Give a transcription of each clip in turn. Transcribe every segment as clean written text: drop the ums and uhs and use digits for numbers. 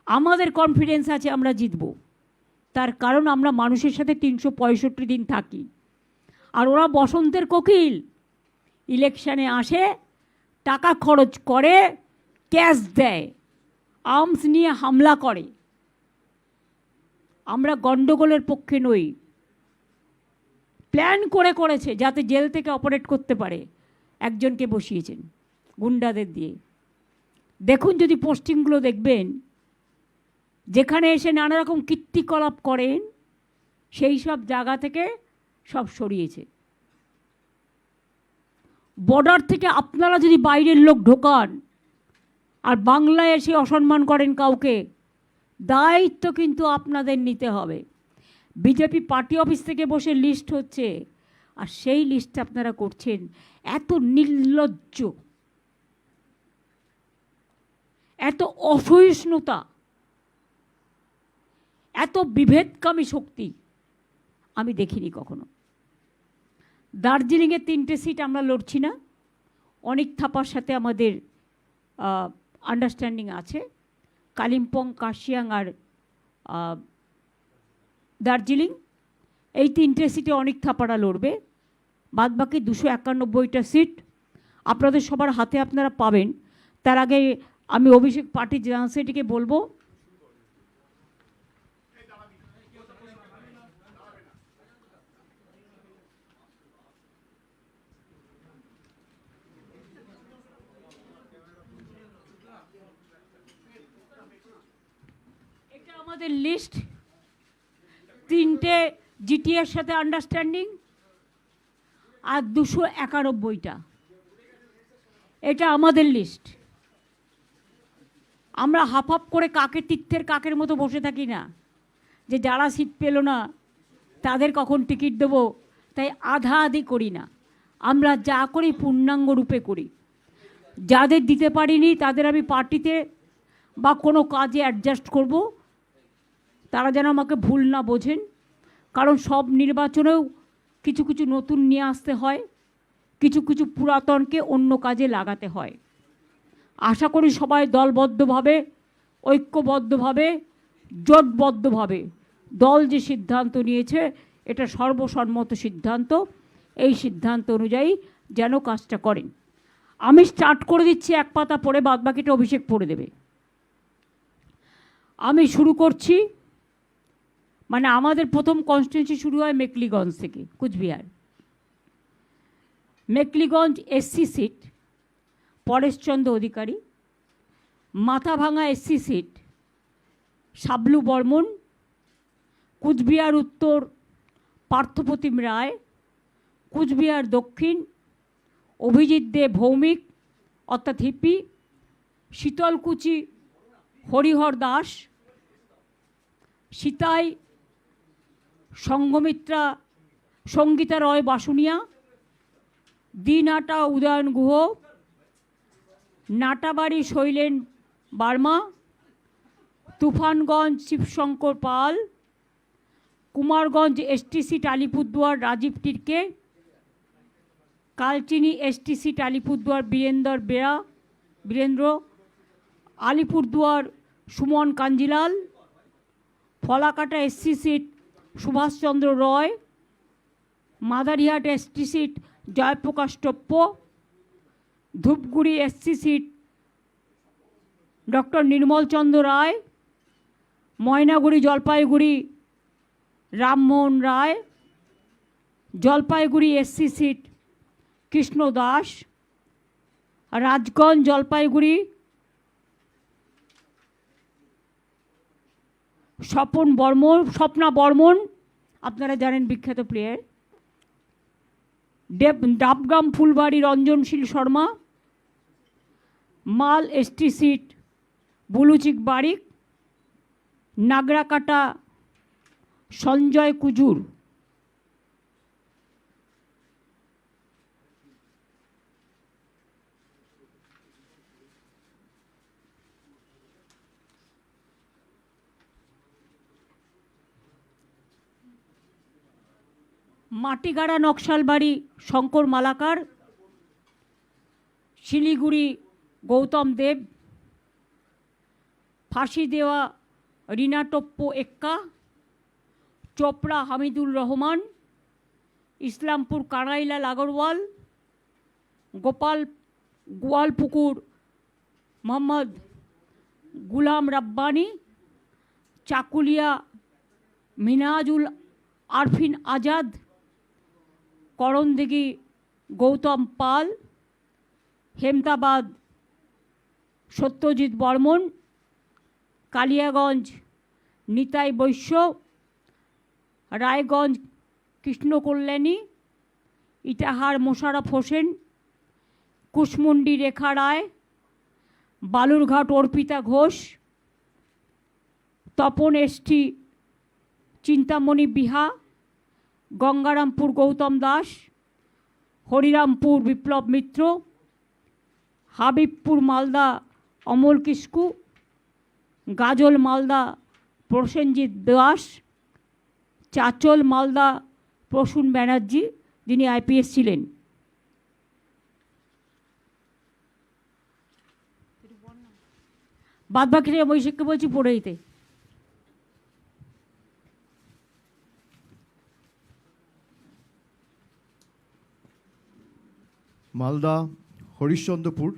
আমাদের কনফিডেন্স আছে আমরা জিতব, তার কারণ আমরা মানুষের সাথে 365 দিন থাকি। আর ওরা বসন্তের কোকিল, ইলেকশানে আসে, টাকা খরচ করে, ক্যাশ দেয়, আর্মস নিয়ে হামলা করে। আমরা গণ্ডগোলের পক্ষে নই। প্ল্যান করে করেছে যাতে জেল থেকে অপারেট করতে পারে, একজনকে বসিয়েছেন গুন্ডাদের দিয়ে। দেখুন যদি পোস্টিংগুলো দেখবেন, যেখানে এসে নানা রকম কীর্তিকলাপ করেন সেই সব জায়গা থেকে সব সরিয়েছে। বর্ডার থেকে আপনারা যদি বাইরের লোক ঢোকান আর বাংলায় এসে অসম্মান করেন কাউকে, দায়িত্ব কিন্তু আপনাদের নিতে হবে। বিজেপি পার্টি অফিস থেকে বসে লিস্ট হচ্ছে, আর সেই লিস্ট আপনারা করছেন। এত নির্লজ্জ, এত অসহিষ্ণুতা, এত বিভেদকামী শক্তি আমি দেখিনি কখনো। দার্জিলিংয়ে 3টে সিট আমরা লড়ছি না, অনেক থাপার সাথে আমাদের আন্ডারস্ট্যান্ডিং আছে। কালিম্পং, কার্শিয়াং আর দার্জিলিং, এই 3টে সিটে অনেক থাপারা লড়বে। বাদ বাকি 291টা সিট আপনাদের সবার হাতে আপনারা পাবেন। তার আগে আমি অভিষেক পার্টির জেনারেল সেক্রেটারিকে বলবো, এটা আমাদের লিস্ট। 3টে জিটিএর সাথে আন্ডারস্ট্যান্ডিং আর 291টা, এটা আমাদের লিস্ট। আমরা হাফ হাফ করে কাকের তীর্থের কাকের মতো বসে থাকি না, যে যারা সিট পেল না তাদের কখন টিকিট দেবো, তাই আধা আধি করি না। আমরা যা করি পূর্ণাঙ্গ রূপে করি। যাদের দিতে পারিনি তাদের আমি পার্টিতে বা কোনো কাজে অ্যাডজাস্ট করব, তারা যেন আমাকে ভুল না বোঝেন। কারণ সব নির্বাচনেও কিছু কিছু নতুন নিয়ে আসতে হয়, কিছু কিছু পুরাতনকে অন্য কাজে লাগাতে হয়। আশা করি সবাই দলবদ্ধভাবে, ঐক্যবদ্ধভাবে, জোটবদ্ধভাবে দল যে সিদ্ধান্ত নিয়েছে এটা সর্বসম্মত সিদ্ধান্ত। এই সিদ্ধান্ত অনুযায়ী যেন কাজটা করেন। আমি স্টার্ট করে দিচ্ছি, এক পাতা পড়ে, বাদবাকিটা অভিষেক পড়ে দেবে। আমি শুরু করছি, মানে আমাদের প্রথম কনস্টিটিউয়েন্সি শুরু হয় মেকলিগঞ্জ থেকে, Coochbehar. Mekliganj SC seat Pareshchandra Adhikari, Mathabhanga SC seat Sablu Barman, Coochbehar উত্তর পার্থপ্রতিম রায়, কুচবিহার দক্ষিণ অভিজিৎ দে ভৌমিক অর্থাৎ Hipi, Sitalkuchi Harihar Das, Sitai Sanghamitra Sangita Roy Basunia, Dinhata Udayan Guha, Natabari Sailen Barma, Tufanganj Shibshankar Pal, Kumarganj ST seat Alipurduar Rajib Tirkey, Kalchini ST seat Alipurduar Birendra, Alipurduar Suman Kanjilal, Falakata SC seat Subhashchandra Roy, Madarihat ST seat Jayprakash Toppo, Dhupguri SC seat doctor Nirmalchandra রায়, ময়নাগুড়ি জলপাইগুড়ি রামমোহন রায়, জলপাইগুড়ি এসসি সিট কৃষ্ণ দাস, রাজগঞ্জ জলপাইগুড়ি স্বপ্না বর্মন, আপনারা জানেন বিখ্যাত প্লেয়ার, ডাবগ্রাম ফুলবাড়ি রঞ্জনশীল শর্মা, মাল এসটি সিট বুলুচিক বারিক, নাগরাকাটা সঞ্জয় কুজুর। মাটিগাড়া নকশালবাড়ি শঙ্কর মালাকার, শিলিগুড়ি গৌতম দেব, ফাঁসি দেওয়া রিনা টপ্পো এক্কা, চোপড়া হামিদুর রহমান, ইসলামপুর কানাইলাল আগরওয়াল, গোয়ালপুকুর মোহাম্মদ গুলাম রাব্বানি, চাকুলিয়া মিনাজুল আরফিন আজাদ, করণদিঘি গৌতম পাল, হেমতাবাদ সত্যজিৎ বর্মন, কালিয়াগঞ্জ নিতাই বৈশ্য, রায়গঞ্জ কৃষ্ণ কল্যাণী, ইটাহার মোশাররফ হোসেন, কুশমুন্ডি রেখা রায়, বালুরঘাট অর্পিতা ঘোষ, তপন এসটি চিন্তামণি বিহা, গঙ্গারামপুর গৌতম দাস, হরিরামপুর বিপ্লব মিত্র, হাবিবপুর মালদা অমল কিস্কু, গাজল মালদা প্রসেনজিৎ দাস, চাচল মালদা প্রসূন ব্যানার্জি, যিনি আইপিএস ছিলেন। বাদবাকিরা অভিষেককে বলছি পড়ে দিতে। মালদা হরিশ্চন্দ্রপুর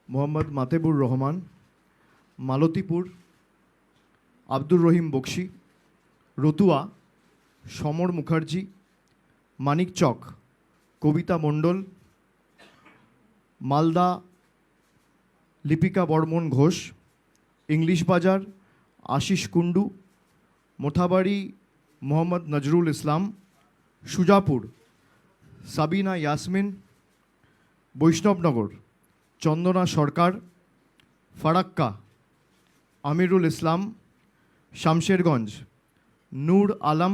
মোহাম্মদ মাতেবুর রহমান, মালতীপুর আব্দুর রহিম বক্সি, রতুয়া সমর মুখার্জি, মানিকচক কবিতা মণ্ডল, মালদা লিপিকা বর্মন ঘোষ, ইংলিশ বাজার আশিস কুণ্ডু, মোথাবাড়ি মোহাম্মদ নজরুল ইসলাম, সুজাপুর সাবিনা ইয়াসমিন, বৈষ্ণবনগর চন্দনা সরকার, ফারাক্কা আমিরুল ইসলাম, শামশেরগঞ্জ নূর আলম,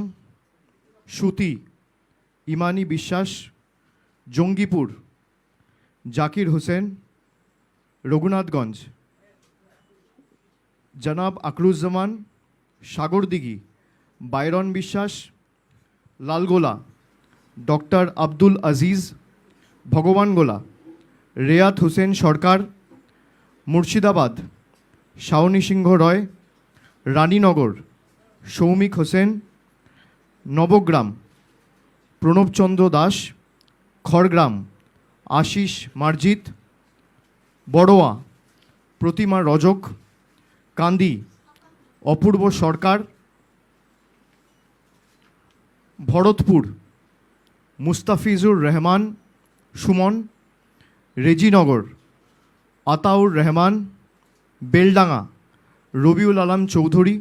সুতি ইমানি বিশ্বাস, জঙ্গিপুর জাকির হোসেন, রঘুনাথগঞ্জ জনাব আকরুজ্জামান, সাগরদিঘি বাইরন বিশ্বাস, লালগোলা ডক্টর আব্দুল আজিজ, ভগবানগোলা রেয়াত হোসেন সরকার, মুর্শিদাবাদ শাওনি সিংহ রয়, রানীনগর সৌমিক হোসেন, নবগ্রাম প্রণবচন্দ্র দাস, খড়গ্রাম আশিস মার্জিত, বড়োয়া প্রতিমা রজক, কান্দি অপূর্ব সরকার, ভরতপুর মুস্তাফিজুর রহমান সুমন, রেজিনগর আতাউর রহমান, বেলডাঙ্গা রবিউল আলম চৌধুরী,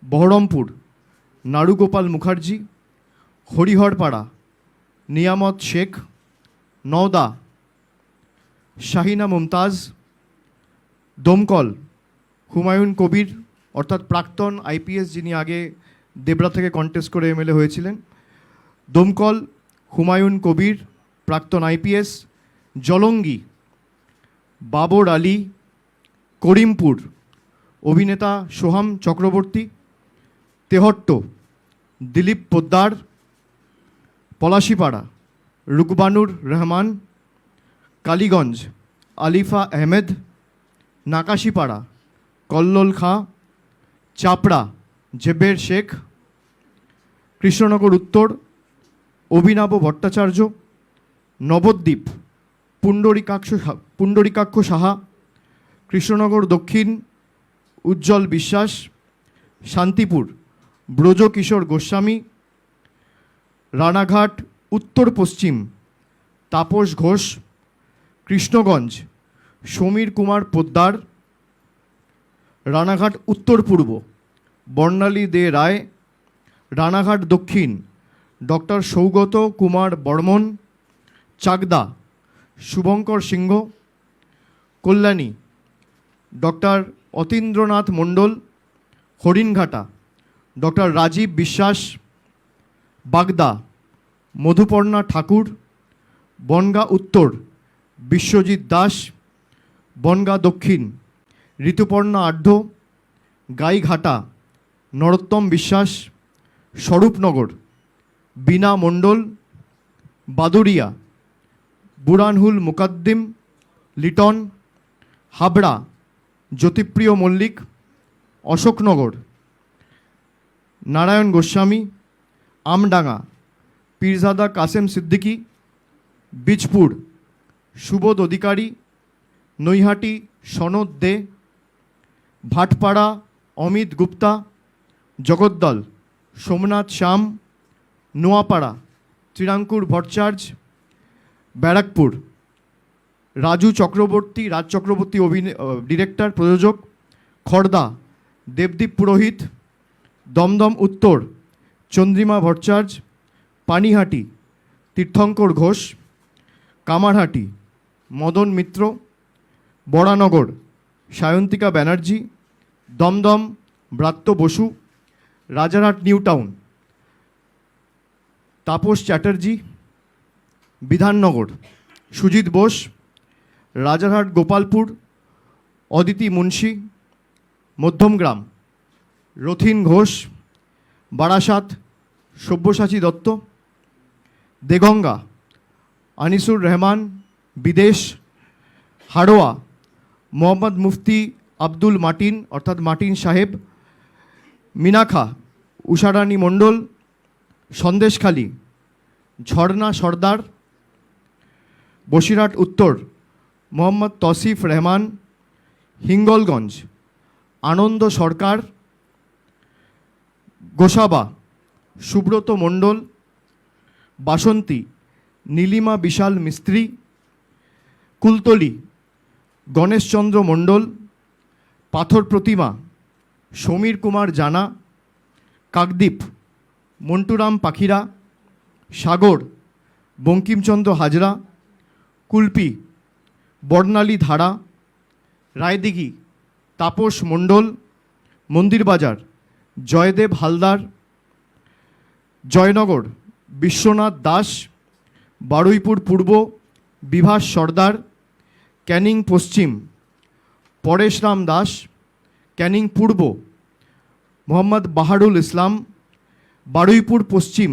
বহরমপুর নারুগোপাল মুখার্জি, হরিহরপাড়া নিয়ামত শেখ, নওদা শাহিনা মুমতাজ, দমকল হুমায়ুন কবির অর্থাৎ প্রাক্তন আইপিএস, যিনি আগে দেবরা থেকে কন্টেস্ট করে এমএলএ হয়েছিলেন, দমকল হুমায়ুন কবির প্রাক্তন আইপিএস, জলঙ্গি বাবর আলী, করিমপুর অভিনেতা সোহাম চক্রবর্তী, তেহট্ট দিলীপ পোদ্দার, পলাশিপাড়া রুকবানুর রহমান, কালীগঞ্জ আলিফা আহমেদ, নাকাশিপাড়া কল্লোল খাঁ, চাপড়া জেবের শেখ, কৃষ্ণনগর উত্তর অভিনব ভট্টাচার্য, নবদ্বীপ পুণ্ডরিকাক্ষ সাহা, কৃষ্ণনগর দক্ষিণ উজ্জ্বল বিশ্বাস, শান্তিপুর ব্রজকিশোর গোস্বামী, রানাঘাট উত্তর পশ্চিম তাপস ঘোষ, কৃষ্ণগঞ্জ সমীর কুমার পোদ্দার, রানাঘাট উত্তর পূর্ব বর্ণালী দে রায়, রানাঘাট দক্ষিণ ডক্টর সৌগত কুমার বর্মন, চাকদা শুভঙ্কর সিংহ, কল্যাণী ডক্টর অতীন্দ্রনাথ মণ্ডল, হরিণঘাটা ডক্টর রাজীব বিশ্বাস, বাগদা মধুপর্ণা ঠাকুর, বনগাঁ উত্তর বিশ্বজিৎ দাস, বনগাঁ দক্ষিণ ঋতুপর্ণা আঢ্য, গাইঘাটা নরোত্তম বিশ্বাস, স্বরূপনগর বীণা মণ্ডল, বাদুরিয়া বুরানহুল মুকাদ্দিম লিটন, হাবড়া জ্যোতিপ্রিয় মল্লিক, অশোকনগর নারায়ণ গোস্বামী, আমডাঙ্গা পীরজাদা কাসেম সিদ্দিকী, বীজপুর সুবোধ অধিকারী, নৈহাটি সনদ দে, ভাটপাড়া অমিত গুপ্তা, জগদ্দল সোমনাথ শ্যাম, নোয়াপাড়া ত্রিরাঙ্কুর ভট্টাচার্য, ব্যারাকপুর রাজ চক্রবর্তী ডিরেক্টর প্রযোজক, খড়দা দেবদীপ পুরোহিত, দমদম উত্তর চন্দ্রিমা ভট্টাচার্য, পানিহাটি তীর্থঙ্কর ঘোষ, কামারহাটি মদন মিত্র, বরানগর সায়ন্তিকা ব্যানার্জি, দমদম ব্রাত্য বসু, রাজারহাট নিউ টাউন তাপস চ্যাটার্জি, বিধাননগর সুজিত বোস, রাজারহাট গোপালপুর অদিতি মুন্সি, মধ্যমগ্রাম রথিন ঘোষ, বারাসাত সব্যসাচী দত্ত, দেগঙ্গা আনিসুর রহমান, বিদেশ হাড়োয়া মোহাম্মদ মুফতি আব্দুল মাটিন অর্থাৎ মাটিন সাহেব, মিনাখা উষারানী মণ্ডল, সন্দেশখালী ঝর্ণা সর্দার, বসিরহাট উত্তর মোহাম্মদ তসিফ রহমান, হিঙ্গলগঞ্জ আনন্দ সরকার, গোসাবা সুব্রত মণ্ডল, বাসন্তী নীলিমা বিশাল মিস্ত্রি, কুলতলি গণেশচন্দ্র মণ্ডল, পাথর প্রতিমা সমীর কুমার জানা, কাকদ্বীপ মন্টুরাম পাখিরা, সাগর বঙ্কিমচন্দ্র হাজরা, কুলপি বর্ণালী ধারা, রায়দিঘি তাপস মণ্ডল, মন্দিরবাজার জয়দেব হালদার, জয়নগর বিশ্বনাথ দাস, বারুইপুর পূর্ব বিভাস সর্দার, ক্যানিং পশ্চিম পরেশরাম দাস, ক্যানিং পূর্ব মোহাম্মদ বাহারুল ইসলাম, বারুইপুর পশ্চিম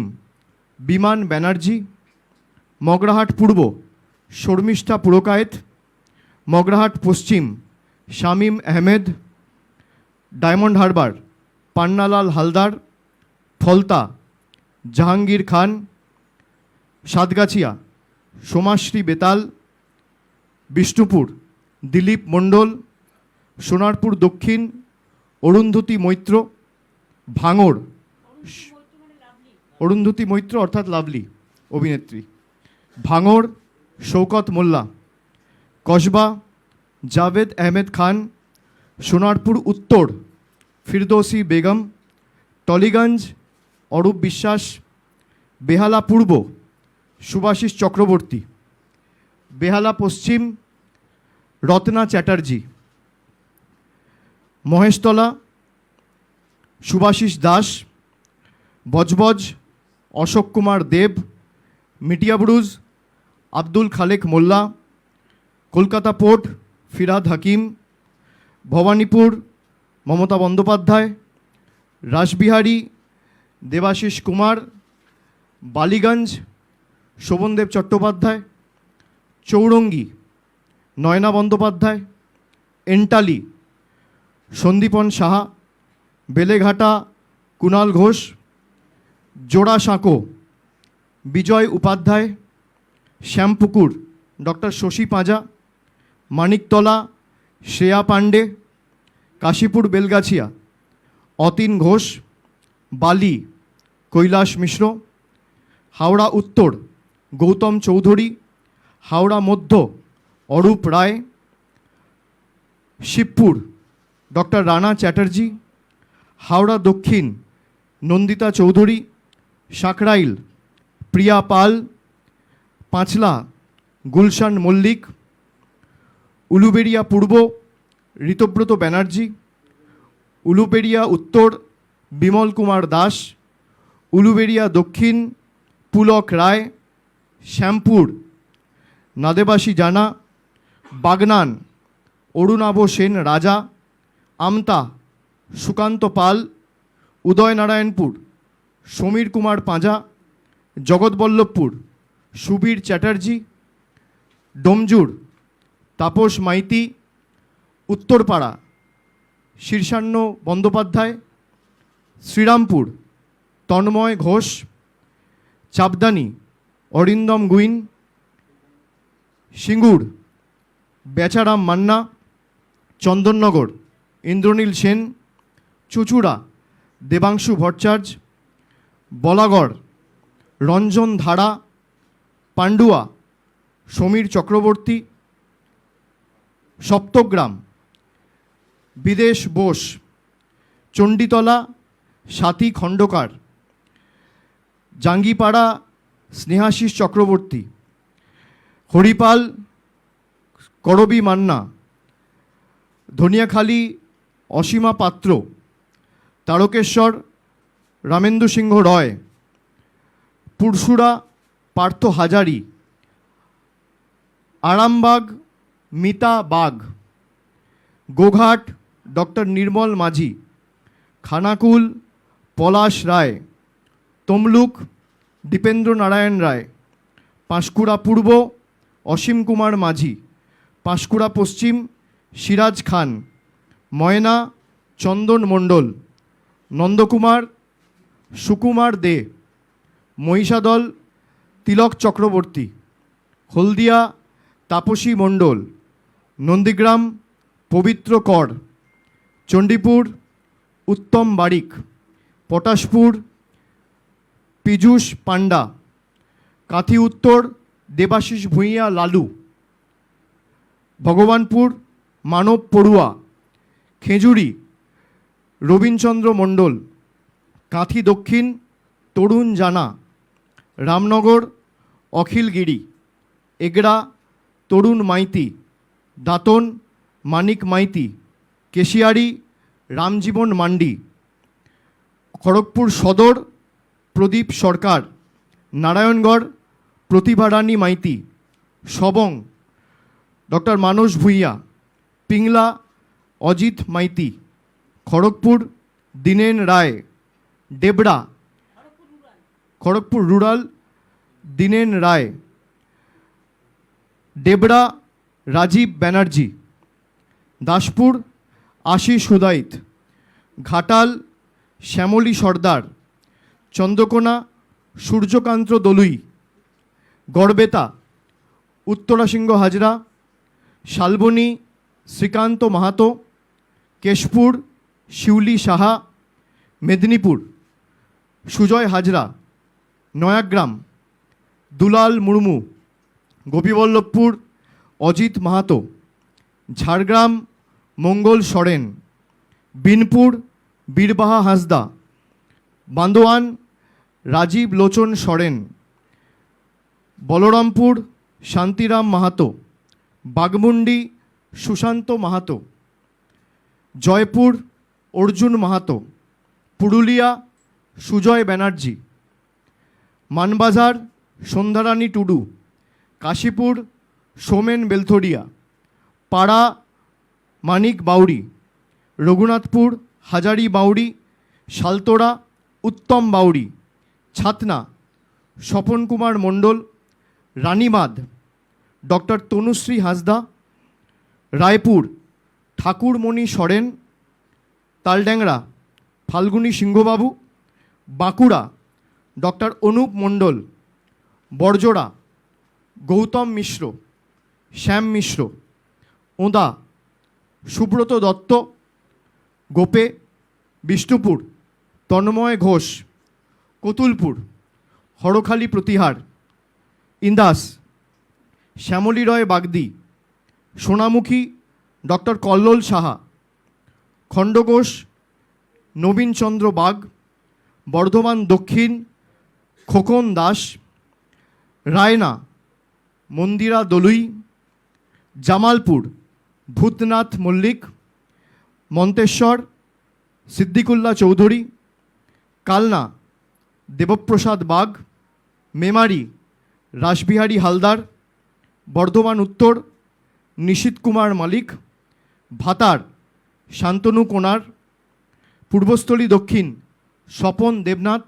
বিমান ব্যানার্জি, মগরাহাট পূর্ব শর্মিষ্ঠা পুরকায়েত, মগরাহাট পশ্চিম শামীম আহমেদ, ডায়মন্ড হারবার পান্নালাল হালদার, ফলতা জাহাঙ্গীর খান, সাতগাছিয়া সোমাশ্রী বেতাল, বিষ্ণুপুর দিলীপ মণ্ডল, সোনারপুর দক্ষিণ অরুন্ধতী মৈত্র, ভাঙড় অরুন্ধতী মৈত্র অর্থাৎ লাভলি অভিনেত্রী, ভাঙড় শৌকত মোল্লা, কসবা জাভেদ আহমেদ খান, সোনারপুর উত্তর ফিরদৌসি বেগম, টলিগঞ্জ অরূপ বিশ্বাস, বেহালা পূর্ব সুভাষিস চক্রবর্তী, বেহালা পশ্চিম রত্না চ্যাটার্জি, মহেশতলা সুভাষিস দাস, বজবজ অশোক কুমার দেব, মিটিয়াবুরুজ আব্দুল খালেক মোল্লা, কলকাতা পোর্ট ফিরহাদ হাকিম, ভবানীপুর মমতা বন্দ্যোপাধ্যায়, রাসবিহারী দেবাশিস কুমার, বালিগঞ্জ শোভনদেব চট্টোপাধ্যায়, চৌরঙ্গি নয়না বন্দ্যোপাধ্যায়, এন্টালি সন্দীপন সাহা, বেলেঘাটা কুণাল ঘোষ, জোড়াসাঁকো বিজয় উপাধ্যায়, শ্যামপুকুর ডক্টর শশী পাঁজা, মানিকতলা শ্রেয়া পাণ্ডে, কাশীপুর বেলগাছিয়া অতীন ঘোষ, বালি কৈলাস মিশ্র, হাওড়া উত্তর গৌতম চৌধুরী, হাওড়া মধ্য অরূপ রায়, শিবপুর ডক্টর রানা চ্যাটার্জি, হাওড়া দক্ষিণ নন্দিতা চৌধুরী, সাঁকরাইল প্রিয়া পাল, পাঁচলা গুলশান মল্লিক, উলুবেড়িয়া পূর্ব ঋতব্রত ব্যানার্জি, উলুবেড়িয়া উত্তর বিমল কুমার দাস, উলুবেড়িয়া দক্ষিণ পুলক রায়, শ্যামপুর নাদেবাসী জানা, বাগনান অরুণাভ সেন রাজা, আমতা সুকান্ত পাল, উদয়নারায়ণপুর সমীর কুমার পাঁজা, জগৎবল্লভপুর সুবীর চ্যাটার্জি, ডোমজুর তাপস মাইতি, উত্তরপাড়া শীর্ষান্ন বন্দ্যোপাধ্যায়, শ্রীরামপুর তন্ময় ঘোষ, চাপদানি অরিন্দম গুইন, সিঙ্গুর বেচারাম মান্না, চন্দননগর ইন্দ্রনীল সেন, চুচুড়া দেবাংশু ভট্টাচার্য, বলাগড় রঞ্জন ধারা, পান্ডুয়া সমীর চক্রবর্তী, সপ্তগ্রাম বিদেশ বোস, চণ্ডীতলা সাথী খণ্ডকার, জাঙ্গিপাড়া স্নেহাশিস চক্রবর্তী, হরিপাল করবী মান্না, ধনিয়াখালী অসীমা পাত্র, তারকেশ্বর রামেন্দু সিংহ রয়, পুরসুরা পার্থ হাজারি, আরামবাগ মিতা বাগ, গোঘাট ডক্টর নির্মল মাঝি, খানাকুল পলাশ রায়, তমলুক দীপেন্দ্র নারায়ণ রায়, পাঁশকুড়া পূর্ব অসীম কুমার মাঝি, পাঁশকুড়া পশ্চিম সিরাজ খান, ময়না চন্দন মণ্ডল, নন্দকুমার সুকুমার দে, মহিষাদল তিলক চক্রবর্তী, হলদিয়া তাপসী মণ্ডল, নন্দীগ্রাম পবিত্র কর, চণ্ডীপুর উত্তম বারিক, পটাশপুর পীযূষ পান্ডা, কাঁথি উত্তর দেবাশিস ভূঁইয়া লালু, ভগবানপুর মানব পড়ুয়া, খেজুরি রবীনচন্দ্র মণ্ডল, কাঁথি দক্ষিণ তরুণ জানা, রামনগর অখিল গিরি, এগড়া তরুণ মাইতি, দাঁতন মানিক মাইতি, কেশিয়ারি রামজীবন মান্ডি, খড়গপুর সদর প্রদীপ সরকার, নারায়ণগড় প্রতিভা রানী মাইতি, সবং ডক্টর মানস ভূঁইয়া, পিংলা অজিত মাইতি, খড়গপুর দীনেন রায়, ডেবরা খড়গপুর রুরাল দীনেন রায়, ডেবরা রাজীব ব্যানার্জি, দাসপুর আশিস হুদাইত, ঘাটাল শ্যামলী সর্দার, চন্দ্রকোনা সূর্যকান্ত দলুই, গড়বেতা উত্তরাসিংহ হাজরা, শালবনী শ্রীকান্ত মাহাতো, কেশপুর শিউলি সাহা, মেদিনীপুর সুজয় হাজরা, নয়াগ্রাম দুলাল মুর্মু, গোপীবল্লভপুর অজিত মাহাতো, ঝাড়গ্রাম মঙ্গল সরেন, বিনপুর বীরবাহা হাঁসদা, বান্দোয়ান রাজীব লোচন সরেন, বলরামপুর শান্তিরাম মাহাতো, বাগমুন্ডি সুশান্ত মাহাতো, জয়পুর অর্জুন মাহাতো, পুরুলিয়া সুজয় ব্যানার্জি, মানবাজার সন্ধ্যারানী টুডু, কাশীপুর সোমেন বেলথরিয়া, পাড়া মানিক বাউরি, রঘুনাথপুর হাজারি বাউরি, শালতোড়া উত্তম বাউরি, ছাতনা স্বপন কুমার মণ্ডল, রানীবাঁধ ডক্টর তনুশ্রী হাঁসদা, রায়পুর ঠাকুরমণি সরেন, তালড্যাংরা ফাল্গুনী সিংহবাবু, বাঁকুড়া ডক্টর অনুপ মণ্ডল, বড়জোড়া গৌতম মিশ্র, শ্যাম মিশ্র, ওঁদা সুব্রত দত্ত, গোপে বিষ্ণুপুর তন্ময় ঘোষ, কতুলপুর হরখালি প্রতিহার, ইন্দাস শ্যামলী রয় বাগদি, সোনামুখী ডক্টর কল্লোল সাহা, খণ্ডঘোষ নবীনচন্দ্র বাগ, বর্ধমান দক্ষিণ খোকন দাস, রায়না মন্দিরা দলুই, জামালপুর ভূতনাথ মল্লিক, মন্তেশ্বর সিদ্দিকুল্লাহ চৌধুরী, কালনা দেবপ্রসাদ বাগ, মেমারি রাসবিহারী হালদার, বর্ধমান উত্তর নিশীত কুমার মালিক, ভাতার শান্তনু কোনার, পূর্বস্থলী দক্ষিণ স্বপন দেবনাথ,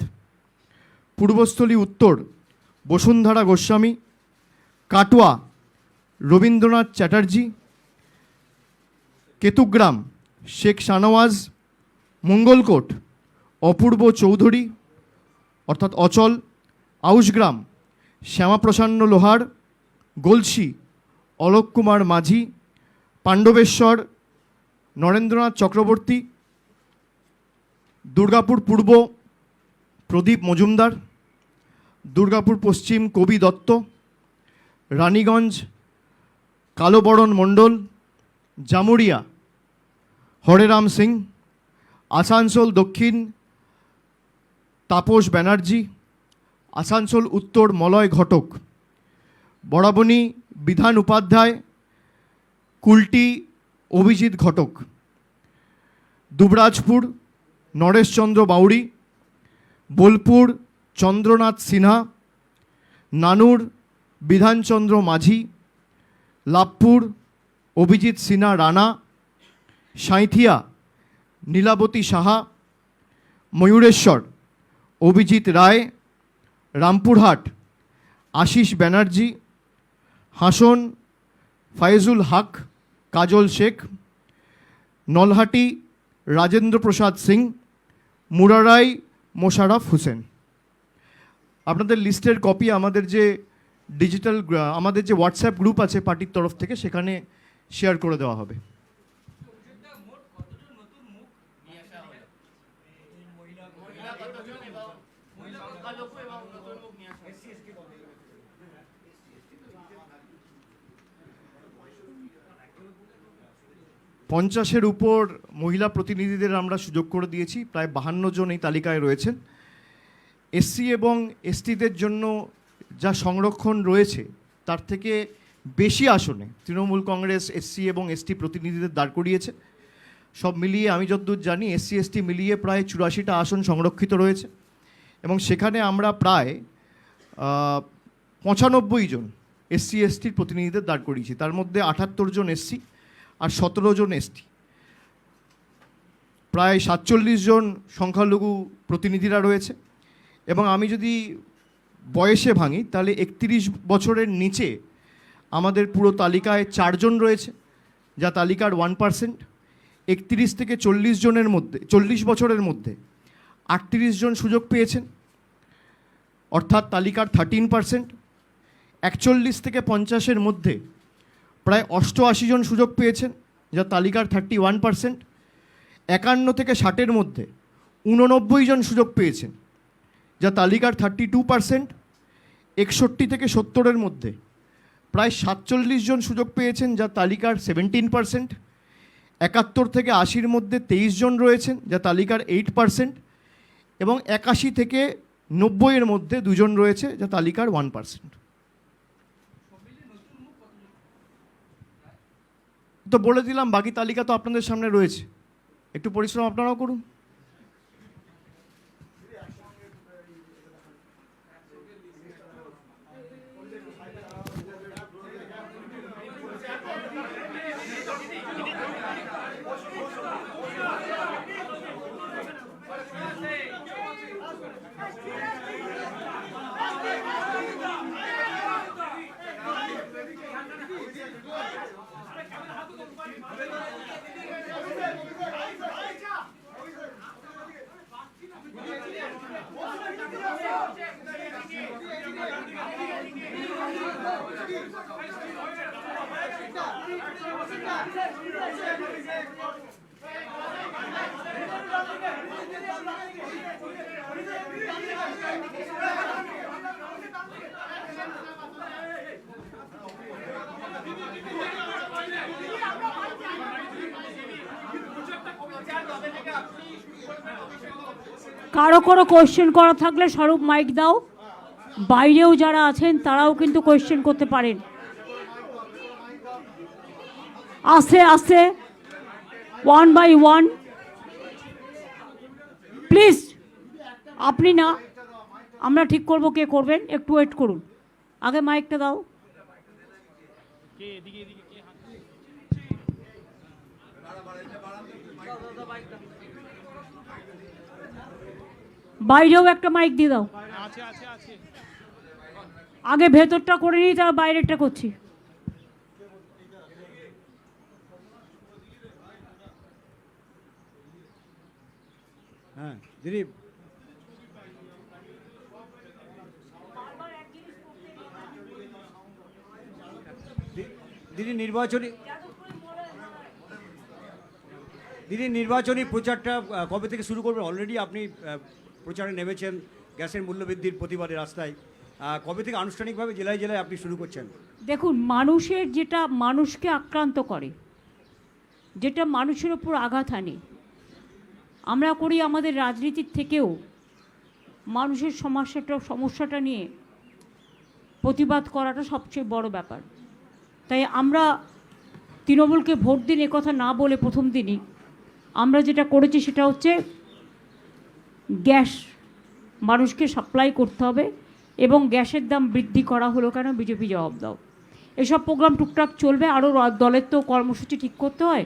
পূর্বস্থলী উত্তর বসুন্ধরা গোস্বামী, কাটোয়া রবীন্দ্রনাথ চ্যাটার্জি, কেতুগ্রাম শেখ শানওয়াজ মঙ্গলকোট, অপূর্ব চৌধুরী অর্থাৎ অচল আউশগ্রাম, শ্যামাপ্রসন্ন লোহার গলসি, অলোক কুমার মাঝি, পাণ্ডবেশ্বর নরেন্দ্রনাথ চক্রবর্তী, দুর্গাপুর পূর্ব প্রদীপ মজুমদার, দুর্গাপুর পশ্চিম কবি দত্ত, রানীগঞ্জ কালোবরণ মণ্ডল, জামুরিয়া হরেরাম সিং, আসানসোল দক্ষিণ তাপস ব্যানার্জি, আসানসোল উত্তর মলয় ঘটক, বরাবনী বিধান উপাধ্যায়, কুলটি অভিজিৎ ঘটক, দুবরাজপুর নরেশচন্দ্র বাউরি, বোলপুর চন্দ্রনাথ সিনহা, নানুর বিধানচন্দ্র মাঝি, লাভপুর অভিজিৎ সিনহা রানা, সাঁইথিয়া নীলাবতী সাহা, ময়ূরেশ্বর অভিজিৎ রায়, রামপুরহাট আশিস ব্যানার্জি, হাসন ফায়েজুল হক, কাজল শেখ, নলহাটি রাজেন্দ্র প্রসাদ সিং, মুরারাই মোশাররফ হোসেন। আপনাদের লিস্টের কপি আমাদের যে ডিজিটাল আমাদের যে হোয়াটসঅ্যাপ গ্রুপ আছে পার্টির তরফ থেকে সেখানে শেয়ার করে দেওয়া হবে। পঞ্চাশের উপর মহিলা প্রতিনিধিদের আমরা সুযোগ করে দিয়েছি, প্রায় 52 জন এই তালিকায় রয়েছেন। এসসি এবং এসটিদের জন্য যা সংরক্ষণ রয়েছে তার থেকে বেশি আসনে তৃণমূল কংগ্রেস এসসি এবং এসটি প্রতিনিধিদের দাঁড় করিয়েছে। সব মিলিয়ে আমি যতদূর জানি এসসি এসটি মিলিয়ে প্রায় 84টা আসন সংরক্ষিত রয়েছে এবং সেখানে আমরা প্রায় 95 জন এসসি এসটির প্রতিনিধিদের দাঁড় করিয়েছি। তার মধ্যে 78 জন এসসি আর 17 জন এসটি, প্রায় 47 জন সংখ্যালঘু প্রতিনিধিরা রয়েছে। এবং আমি যদি বয়সে ভাঙি তাহলে 31 বছরের নিচে আমাদের পুরো তালিকায় 4 জন রয়েছে, যা তালিকার 1%। 31 থেকে 40 জনের মধ্যে 40 বছরের মধ্যে 38 জন সুযোগ পেয়েছেন, অর্থাৎ তালিকার 13%। 41 থেকে 50-এর মধ্যে প্রায় 88 জন সুযোগ পেয়েছেন, যা তালিকার 31%। 51 থেকে 60-এর মধ্যে 89 জন সুযোগ পেয়েছেন, যা তালিকার 32%। 61 থেকে 70-এর মধ্যে প্রায় 47 জন সুযোগ পেয়েছেন, যা তালিকার 17%। 71 থেকে 80-এর মধ্যে 23 জন রয়েছেন, যা তালিকার 8%। এবং 81 থেকে 90-এর মধ্যে 2 জন রয়েছে, যা তালিকার 1%। তো বলে দিলাম, বাকি তালিকা তো আপনাদের সামনে রয়েছে, একটু পরিশ্রম আপনারাও করুন। কারো কোনো কোয়েশ্চেন করা থাকলে স্বরূপ মাইক দাও। বাইরেও যারা আছেন তারাও কিন্তু কোয়েশ্চেন করতে পারেন। আস্তে আস্তে 1 by 1 প্লিজ। আপনি না, আমরা ঠিক করব কে করবেন, একটু ওয়েট করুন। আগে মাইকটা দাও। বাইরেও একটা মাইক দিয়ে দাও। আগে ভেতরটা করে নিই, তার বাইরেরটা করছি। হ্যাঁ দিদি, দিদি নির্বাচনী প্রচারটা কবে থেকে শুরু করবেন? অলরেডি আপনি প্রচারে নেমেছেন গ্যাসের মূল্যবৃদ্ধির প্রতিবাদে রাস্তায়। কবে থেকে আনুষ্ঠানিকভাবে জেলায় জেলায় আপনি শুরু করছেন? দেখুন, মানুষের যেটা মানুষকে আক্রান্ত করে, যেটা মানুষের ওপর আঘাত আনে, আমরা করি আমাদের রাজনীতির থেকেও মানুষের সমস্যাটা নিয়ে প্রতিবাদ করাটা সবচেয়ে বড় ব্যাপার। তাই আমরা তৃণমূলকে ভোট দিন একথা না বলে প্রথম দিনই আমরা যেটা করেছি সেটা হচ্ছে গ্যাস মানুষকে সাপ্লাই করতে হবে, এবং গ্যাসের দাম বৃদ্ধি করা হলো কেন, বিজেপি জবাব দাও। এসব প্রোগ্রাম টুকটাক চলবে, আরও দলের তো কর্মসূচি ঠিক করতে হয়,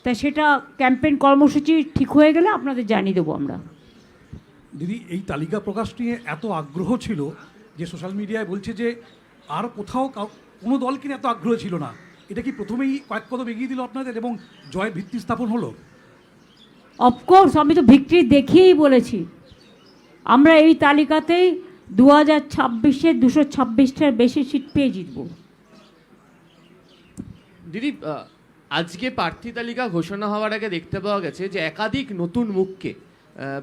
তাই সেটা ক্যাম্পেইন কর্মসূচি ঠিক হয়ে গেলে আপনাদের জানিয়ে দেবো আমরা। দিদি, এই তালিকা প্রকাশ নিয়ে এত আগ্রহ ছিল যে সোশ্যাল মিডিয়ায় বলছে যে আর কোথাও কোনো দলকে এত আগ্রহ ছিল না। এটা কি প্রথমেই কয়েক কদম এগিয়ে দিল আপনাদের এবং জয়ের ভিত্তি স্থাপন হলো? অফকোর্স, আমি তো ভিক্টরি দেখিয়েই বলেছি আমরা এই তালিকাতেই 2026-এ 226টার বেশি সিট পেয়ে জিতব। দিদি, আজকে প্রার্থী তালিকা ঘোষণা হওয়ার আগে দেখতে পাওয়া গেছে যে একাধিক নতুন মুখকে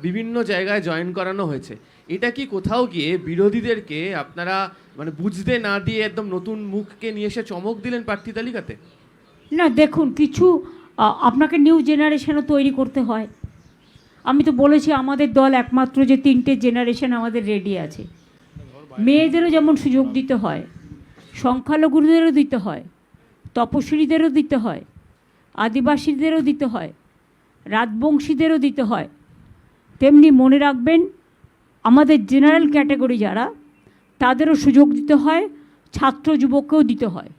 বিভিন্ন জায়গায় জয়েন করানো হয়েছে। এটা কি কোথাও গিয়ে বিরোধীদেরকে আপনারা মানে বুঝতে না দিয়ে একদম নতুন মুখকে নিয়ে এসে চমক দিলেন প্রার্থী তালিকাতে? না, দেখুন, কিছু আপনাকে নিউ জেনারেশনও তৈরি করতে হয়। আমি তো বলেছি আমাদের দল একমাত্র যে 3টে জেনারেশন আমাদের রেডি আছে। মেয়েদেরও যেমন সুযোগ দিতে হয়, সংখ্যালঘুদেরও দিতে হয়, তপশিলীদেরও দিতে হয়, আদিবাসীদেরও দিতে হয়, রাজবংশীদেরও দিতে হয়, তেমনি মনে রাখবেন আমাদের জেনারেল ক্যাটাগরি যারা, তাদেরও সুযোগ দিতে হয়, ছাত্র যুবককেও দিতে হয়।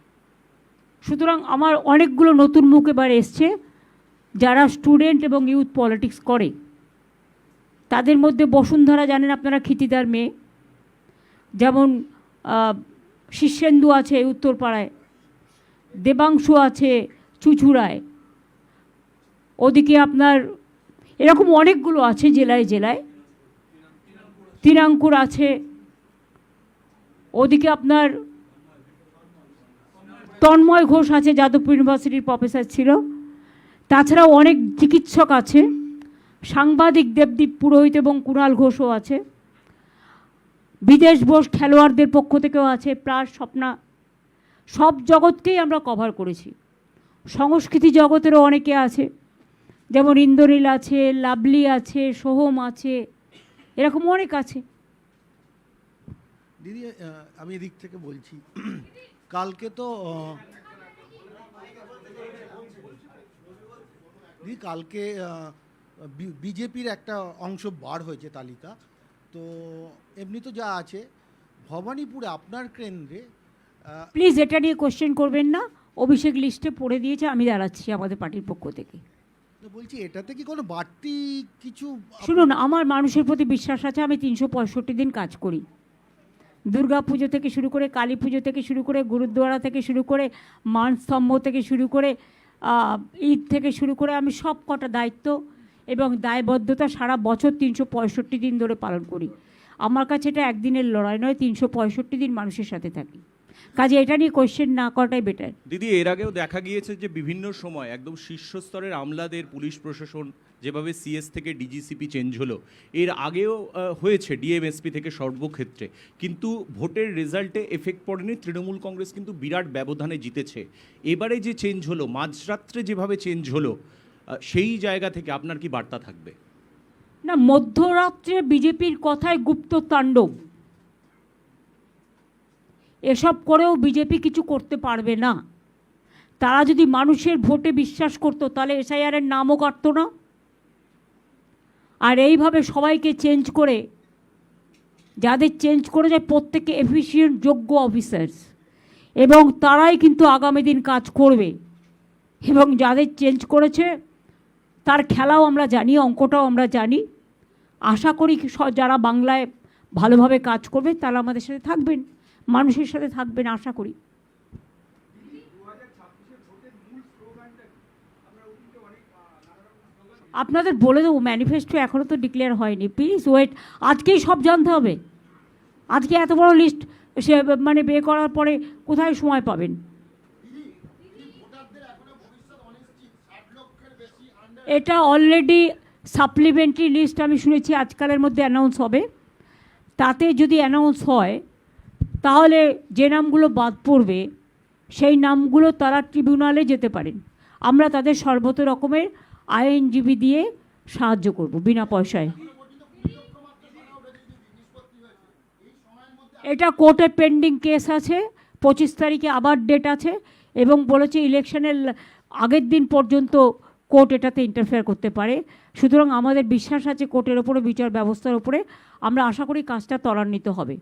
সুতরাং আমার অনেকগুলো নতুন মুখ এবার এসছে যারা স্টুডেন্ট এবং ইউথ পলিটিক্স করে। তাদের মধ্যে বসুন্ধরা জানেন আপনারা, ক্ষিতিদার মেয়ে, যেমন শীর্ষেন্দু আছে উত্তরপাড়ায়, দেবাংশু আছে চুচুড়ায়, ওদিকে আপনার এরকম অনেকগুলো আছে জেলায় জেলায়, তিনাঙ্কুর আছে, ওদিকে আপনার তন্ময় ঘোষ আছে, যাদবপুর ইউনিভার্সিটির প্রফেসর ছিল। তাছাড়াও অনেক চিকিৎসক আছে, সাংবাদিক দেবদীপ পুরোহিত এবং কুণাল ঘোষও আছে, বিদেশ বোস খেলোয়াড়দের পক্ষ থেকেও আছে, প্রায় স্বপ্না। সব জগৎকেই আমরা কভার করেছি। সংস্কৃতি জগতেরও অনেকে আছে, যেমন ইন্দ্রনীল আছে, লাভলি আছে, সোহম আছে, এরকম অনেক আছে। দিদি, আমি এদিক থেকে বলছি, কালকে তো দিদি কালকে বিজেপির একটা অংশ বার হয়েছে তালিকা, তো এমনি তো যা আছে ভবানীপুরে আপনার কেন্দ্রে। প্লিজ এটা নিয়ে কোশ্চেন করবেন না, অভিষেক লিস্টে পড়ে দিয়েছে, আমি দাঁড়াচ্ছি আমাদের পার্টির পক্ষ থেকে। তো বলছি এটাতে কি কোনো বাড়তি কিছু? শুনুন, আমার মানুষের প্রতি বিশ্বাস আছে, আমি 365 দিন কাজ করি। দুর্গা পুজো থেকে শুরু করে, কালী পুজো থেকে শুরু করে, গুরুদ্বারা থেকে শুরু করে, মানস্তম্ভ থেকে শুরু করে, ঈদ থেকে শুরু করে, আমি সব কটা দায়িত্ব এবং দায়বদ্ধতা সারা বছর 365 দিন ধরে পালন করি। আমার কাছে এটা একদিনের লড়াই নয়, 365 দিন মানুষের সাথে থাকি। কাজে এটা নিয়ে কোয়েশ্চেন না করাটাই বেটার। দিদি, এর আগেও দেখা গিয়েছে যে বিভিন্ন সময় একদম শীর্ষস্তরের আমলাদের পুলিশ প্রশাসন যেভাবে সিএস থেকে ডিজিসিপি চেঞ্জ হলো, এর আগেও হয়েছে ডিএমএসপি থেকে সর্বক্ষেত্রে, কিন্তু ভোটের রেজাল্টে এফেক্ট পড়েনি। তৃণমূল কংগ্রেস কিন্তু বিরাট ব্যবধানে জিতেছে। এবারে যে চেঞ্জ হলো, মাঝরাত্রে যেভাবে চেঞ্জ হলো, সেই জায়গা থেকে আপনার কি বার্তা থাকবে? না, মধ্যরাত্রে বিজেপির কথায় গুপ্ত তাণ্ডব, এসব করেও বিজেপি কিছু করতে পারবে না। তারা যদি মানুষের ভোটে বিশ্বাস করতো তাহলে এসআইআরের নামও কাটতো না। আর এইভাবে সবাইকে চেঞ্জ করে, যাদের চেঞ্জ করে যায় প্রত্যেকে এফিসিয়েন্ট যোগ্য অফিসার্স, এবং তারাই কিন্তু আগামী দিন কাজ করবে। এবং যাদের চেঞ্জ করেছে তার খেলাও আমরা জানি, অঙ্কটাও আমরা জানি। আশা করি যারা বাংলায় ভালোভাবে কাজ করবে তারা আমাদের সাথে থাকবেন, মানুষের সাথে থাকবেন, আশা করি। আপনাদের বলে দেবো, ম্যানিফেস্টো এখনও তো ডিক্লেয়ার হয়নি, প্লিজ ওয়েট। আজকেই সব জানতে হবে? আজকে এত বড় লিস্ট সে মানে বে করার পরে কোথায় সময় পাবেন? এটা অলরেডি সাপ্লিমেন্টারি লিস্ট আমি শুনেছি আজকালের মধ্যে অ্যানাউন্স হবে। তাতে যদি অ্যানাউন্স হয় তাহলে যে নামগুলো বাদ পড়বে সেই নামগুলো তারা ট্রিবিউনালে যেতে পারেন। আমরা তাদের সর্বত রকমের আইনজীবী দিয়ে সাহায্য করব বিনা পয়সায়। এটা কোর্টে পেন্ডিং কেস আছে, 25 তারিখে আবার ডেট আছে, এবং বলেছে ইলেকশনের আগের দিন পর্যন্ত কোর্ট এটাতে ইন্টারফেয়ার করতে পারে। সুতরাং আমাদের বিশ্বাস আছে কোর্টের ওপরে, বিচার ব্যবস্থার ওপরে। আমরা আশা করি কাজটা ত্বরান্বিত হবে।